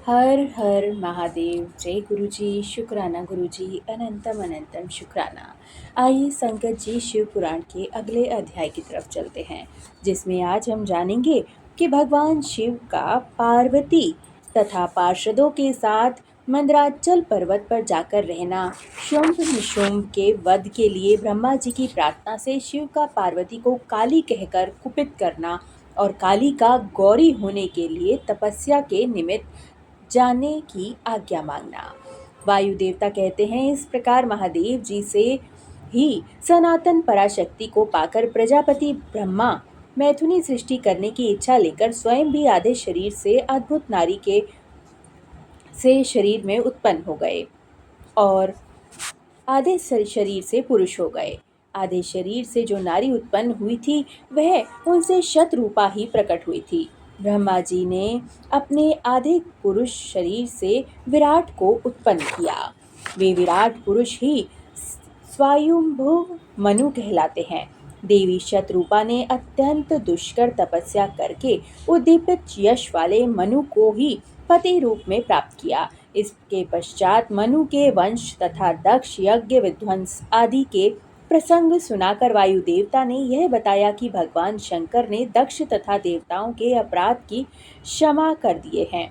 हर हर महादेव। जय गुरु जी। शुक्राना गुरु जी। अनंतम अनंतम शुक्राना। आइए संगत जी शिव पुराण के अगले अध्याय की तरफ चलते हैं, जिसमें आज हम जानेंगे कि भगवान शिव का पार्वती तथा पार्षदों के साथ मंदराचल पर्वत पर जाकर रहना, शुंभ निशुंभ के वध के लिए ब्रह्मा जी की प्रार्थना से शिव का पार्वती को काली कहकर कुपित करना और काली का गौरी होने के लिए तपस्या के निमित्त जाने की आज्ञा मांगना। वायु देवता कहते हैं, इस प्रकार महादेव जी से ही सनातन पराशक्ति को पाकर प्रजापति ब्रह्मा मैथुनी सृष्टि करने की इच्छा लेकर स्वयं भी आधे शरीर से अद्भुत नारी के से शरीर में उत्पन्न हो गए और आधे शरीर से पुरुष हो गए। आधे शरीर से जो नारी उत्पन्न हुई थी वह उनसे शतरूपा ही प्रकट हुई थी। ब्रह्मा जी ने अपने आधे पुरुष शरीर से विराट को उत्पन्न किया। वे विराट पुरुष ही स्वायंभुव मनु कहलाते हैं। देवी शतरूपा ने अत्यंत दुष्कर तपस्या करके उद्दीपित यश वाले मनु को ही पति रूप में प्राप्त किया। इसके पश्चात मनु के वंश तथा दक्ष यज्ञ विध्वंस आदि के प्रसंग सुनाकर वायु देवता ने यह बताया कि भगवान शंकर ने दक्ष तथा देवताओं के अपराध की क्षमा कर दिए हैं।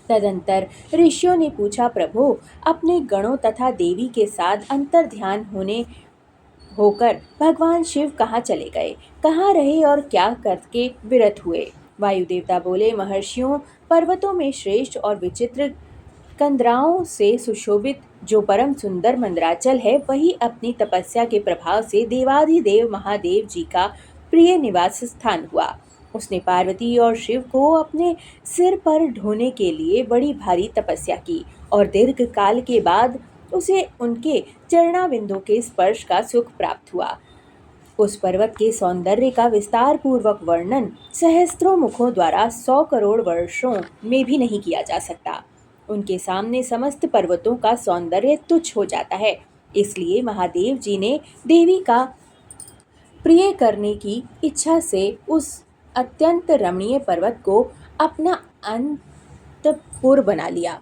तदंतर ऋषियों ने पूछा, प्रभु अपने गणों तथा देवी के साथ अंतर ध्यान होकर भगवान शिव कहाँ चले गए, कहाँ रहे और क्या करके विरत हुए। वायु देवता बोले, महर्षियों, पर्वतों में श्रेष्ठ और विचित्र कंदराओं से सुशोभित जो परम सुंदर मंदराचल है, वही अपनी तपस्या के प्रभाव से देवाधिदेव महादेव जी का प्रिय निवास स्थान हुआ। उसने पार्वती और शिव को अपने सिर पर ढोने के लिए बड़ी भारी तपस्या की और दीर्घ काल के बाद उसे उनके चरणाविंदों के स्पर्श का सुख प्राप्त हुआ। उस पर्वत के सौंदर्य का विस्तार पूर्वक वर्णन सहस्त्रों मुखों द्वारा 100 करोड़ वर्षों में भी नहीं किया जा सकता। उनके सामने समस्त पर्वतों का सौंदर्य तुच्छ हो जाता है। इसलिए महादेव जी ने देवी का प्रिय करने की इच्छा से उस अत्यंत रमणीय पर्वत को अपना अंतपुर बना लिया।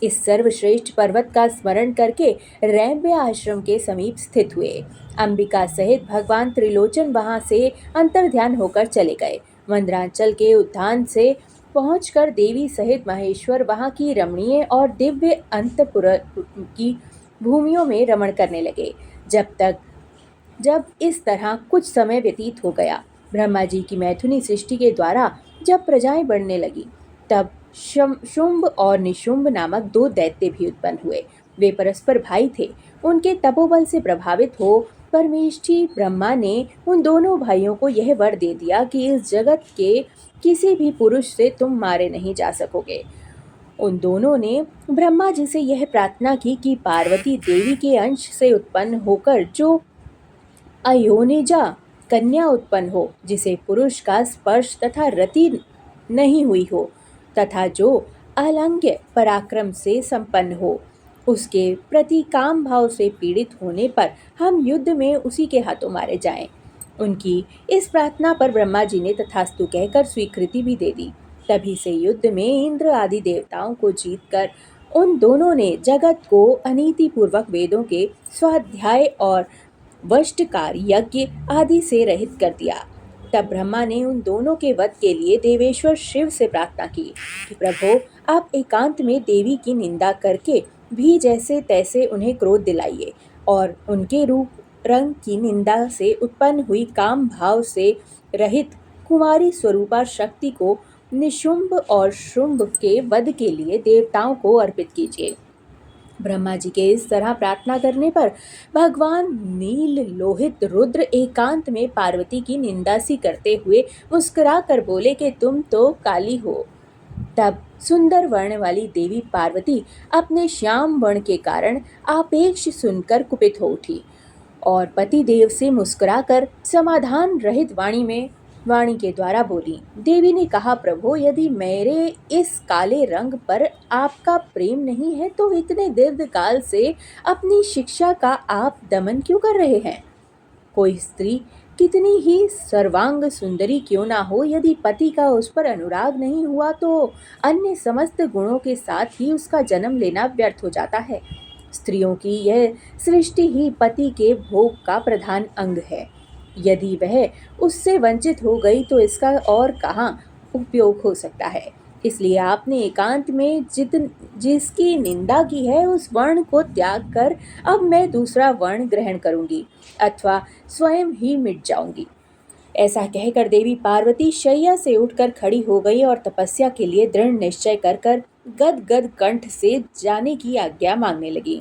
इस सर्वश्रेष्ठ पर्वत का स्मरण करके रैम्य आश्रम के समीप स्थित हुए। अंबिका सहित भगवान त्रिलोचन वहां से अंतर्ध्यान होकर चले गए। मंदराचल के उद्यान से पहुंचकर देवी सहित महेश्वर वहां की रमणीय और दिव्य अंतपुर की भूमियों में रमण करने लगे। जब इस तरह कुछ समय व्यतीत हो गया, ब्रह्मा जी की मैथुनी सृष्टि के द्वारा जब प्रजाएं बढ़ने लगी, तब शुंभ और निशुंभ नामक दो दैत्य भी उत्पन्न हुए। वे परस्पर भाई थे। उनके तपोबल से प्रभावित हो परमेष्ठी ब्रह्मा ने उन दोनों भाइयों को यह वर दे दिया कि इस जगत के किसी भी पुरुष से तुम मारे नहीं जा सकोगे। उन दोनों ने ब्रह्मा जी से यह प्रार्थना की कि पार्वती देवी के अंश से उत्पन्न होकर जो अयोनिजा कन्या उत्पन्न हो, जिसे पुरुष का स्पर्श तथा रति नहीं हुई हो तथा जो अलंघ्य पराक्रम से संपन्न हो, उसके प्रति काम भाव से पीड़ित होने पर हम युद्ध में उसी के हाथों मारे जाएं। उनकी इस प्रार्थना पर ब्रह्मा जी ने तथास्तु कहकर स्वीकृति भी दे दी। तभी से युद्ध में इंद्र आदि देवताओं को जीतकर उन दोनों ने जगत को अनीति पूर्वक वेदों के स्वाध्याय और वष्टकार यज्ञ आदि से रहित कर दिया। तब ब्रह्मा ने उन दोनों के वध के लिए देवेश्वर शिव से प्रार्थना की कि प्रभु आप एकांत में देवी की निंदा करके भी जैसे तैसे उन्हें क्रोध दिलाइए और उनके रूप रंग की निंदा से उत्पन्न हुई काम भाव से रहित कुमारी स्वरूपा शक्ति को निशुंभ और शुंभ के वध के लिए देवताओं को अर्पित कीजिए। ब्रह्मा जी के इस तरह प्रार्थना करने पर भगवान नील लोहित रुद्र एकांत में पार्वती की निंदा सी करते हुए मुस्कुरा कर बोले कि तुम तो काली हो। तब सुंदर वर्ण वाली देवी पार्वती अपने श्याम वर्ण के कारण आपेक्ष सुनकर कुपित हो उठी और पति देव से मुस्कुराकर समाधान रहित वाणी के द्वारा बोली। देवी ने कहा, प्रभु यदि मेरे इस काले रंग पर आपका प्रेम नहीं है तो इतने दीर्घ काल से अपनी शिक्षा का आप दमन क्यों कर रहे हैं। कोई स्त्री कितनी ही सर्वांग सुंदरी क्यों ना हो, यदि पति का उस पर अनुराग नहीं हुआ तो अन्य समस्त गुणों के साथ ही उसका जन्म लेना व्यर्थ हो जाता है। स्त्रियों की यह सृष्टि ही पति के भोग का प्रधान अंग है। यदि वह उससे वंचित हो गई तो इसका और कहाँ उपयोग हो सकता है। इसलिए आपने एकांत में जिसकी निंदा की है उस वर्ण को त्याग कर अब मैं दूसरा वर्ण ग्रहण करूंगी अथवा स्वयं ही मिट जाऊंगी। ऐसा कहकर देवी पार्वती शैया से उठकर खड़ी हो गई और तपस्या के लिए दृढ़ निश्चय कर कर गद गद कंठ से जाने की आज्ञा मांगने लगी।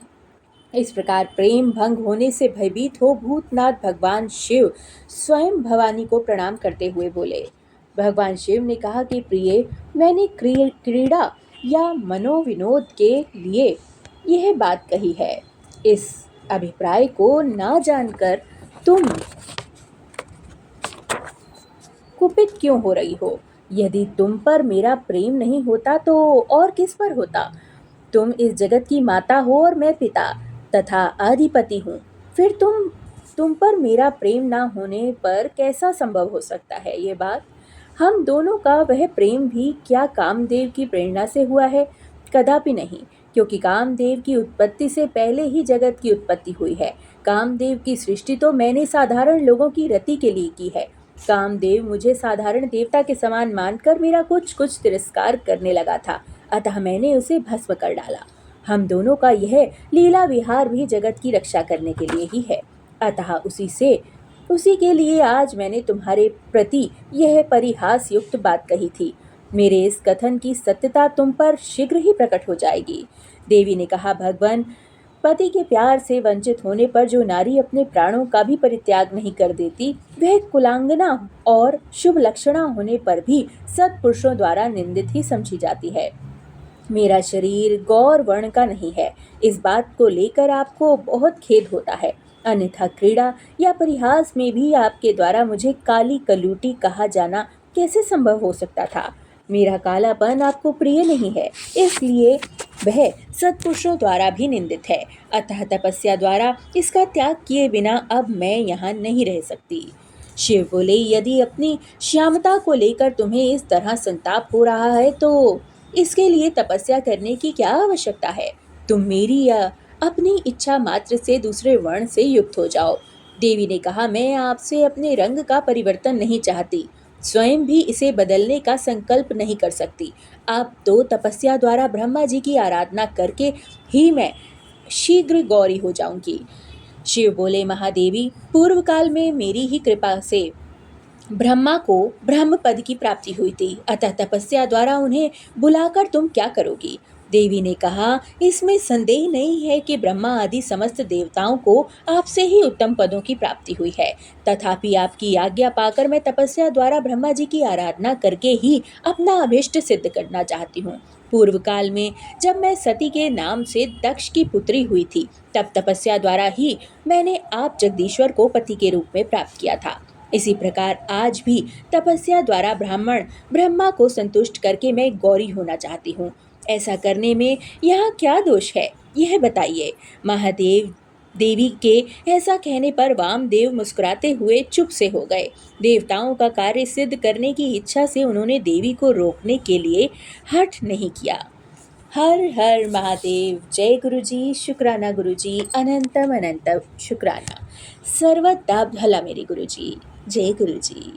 इस प्रकार प्रेम भंग होने से भयभीत हो भूतनाथ भगवान शिव स्वयं भवानी को प्रणाम करते हुए बोले। भगवान शिव ने कहा कि प्रिय, मैंने क्रीड़ा या मनोविनोद के लिए यह बात कही है। इस अभिप्राय को ना जानकर तुम कुपित क्यों हो रही हो? यदि तुम पर मेरा प्रेम नहीं होता तो और किस पर होता? तुम इस जगत की माता हो और मैं पिता तथा अधिपति हूँ। फिर तुम पर मेरा प्रेम ना होने पर कैसा संभव हो सकता है ये बात? हम दोनों का वह प्रेम भी क्या कामदेव की प्रेरणा से हुआ है? कदापि नहीं, क्योंकि कामदेव की उत्पत्ति से पहले ही जगत की उत्पत्ति हुई है। कामदेव की सृष्टि तो मैंने साधारण लोगों की रति के लिए की है। कामदेव मुझे साधारण देवता के समान मानकर मेरा कुछ कुछ तिरस्कार करने लगा था, अतः मैंने उसे भस्म कर डाला। हम दोनों का यह लीला विहार भी जगत की रक्षा करने के लिए ही है, अतः उसी के लिए आज मैंने तुम्हारे प्रति यह परिहास युक्त बात कही थी। मेरे इस कथन की सत्यता तुम पर शीघ्र ही प्रकट हो जाएगी। देवी ने कहा, भगवान, पति के प्यार से वंचित होने पर जो नारी अपने प्राणों का भी परित्याग नहीं कर देती, वह कुलांगना और शुभ लक्षणा होने पर भी सत्पुरुषों द्वारा निंदित ही समझी जाती है। मेरा शरीर गौर वर्ण का नहीं है, इस बात को लेकर आपको बहुत खेद होता है। अन्यथा क्रीड़ा या परिहास में भी आपके द्वारा मुझे काली कलूटी कहा जाना कैसे संभव हो सकता था? मेरा कालापन आपको प्रिय नहीं है, इसलिए वह सत्पुरुषों द्वारा भी निंदित है। अतः तपस्या द्वारा इसका त्याग किए बिना अब मैं यहाँ नहीं रह सकती। शिव बोले, यदि अपनी श्यामता को लेकर तुम्हें इस तरह संताप हो रहा है तो इसके लिए तपस्या करने की क्या आवश्यकता है? तुम मेरी या अपनी इच्छा मात्र से दूसरे वर्ण से युक्त हो जाओ। देवी ने कहा, मैं आपसे अपने रंग का परिवर्तन नहीं चाहती, स्वयं भी इसे बदलने का संकल्प नहीं कर सकती। आप तो तपस्या द्वारा ब्रह्मा जी की आराधना करके ही मैं शीघ्र गौरी हो जाऊंगी। शिव बोले, महादेवी, पूर्व काल में मेरी ही कृपा से ब्रह्मा को ब्रह्म पद की प्राप्ति हुई थी, अतः तपस्या द्वारा उन्हें बुलाकर तुम क्या करोगी? देवी ने कहा, इसमें संदेह नहीं है कि ब्रह्मा आदि समस्त देवताओं को आपसे ही उत्तम पदों की प्राप्ति हुई है। तथापि आपकी आज्ञा पाकर मैं तपस्या द्वारा ब्रह्मा जी की आराधना करके ही अपना अभिष्ट सिद्ध करना चाहती हूँ। पूर्व काल में जब मैं सती के नाम से दक्ष की पुत्री हुई थी, तब तपस्या द्वारा ही मैंने आप जगदीश्वर को पति के रूप में प्राप्त किया था। इसी प्रकार आज भी तपस्या द्वारा ब्राह्मण ब्रह्मा को संतुष्ट करके मैं गौरी होना चाहती हूँ। ऐसा करने में यहाँ क्या दोष है, यह बताइए। महादेव देवी के ऐसा कहने पर वामदेव मुस्कुराते हुए चुप से हो गए। देवताओं का कार्य सिद्ध करने की इच्छा से उन्होंने देवी को रोकने के लिए हठ नहीं किया। हर हर महादेव। जय गुरुजी, शुक्राना गुरुजी, अनंतम अनंतम शुक्राना। सर्वदा भला मेरे गुरुजी। जय गुरुजी।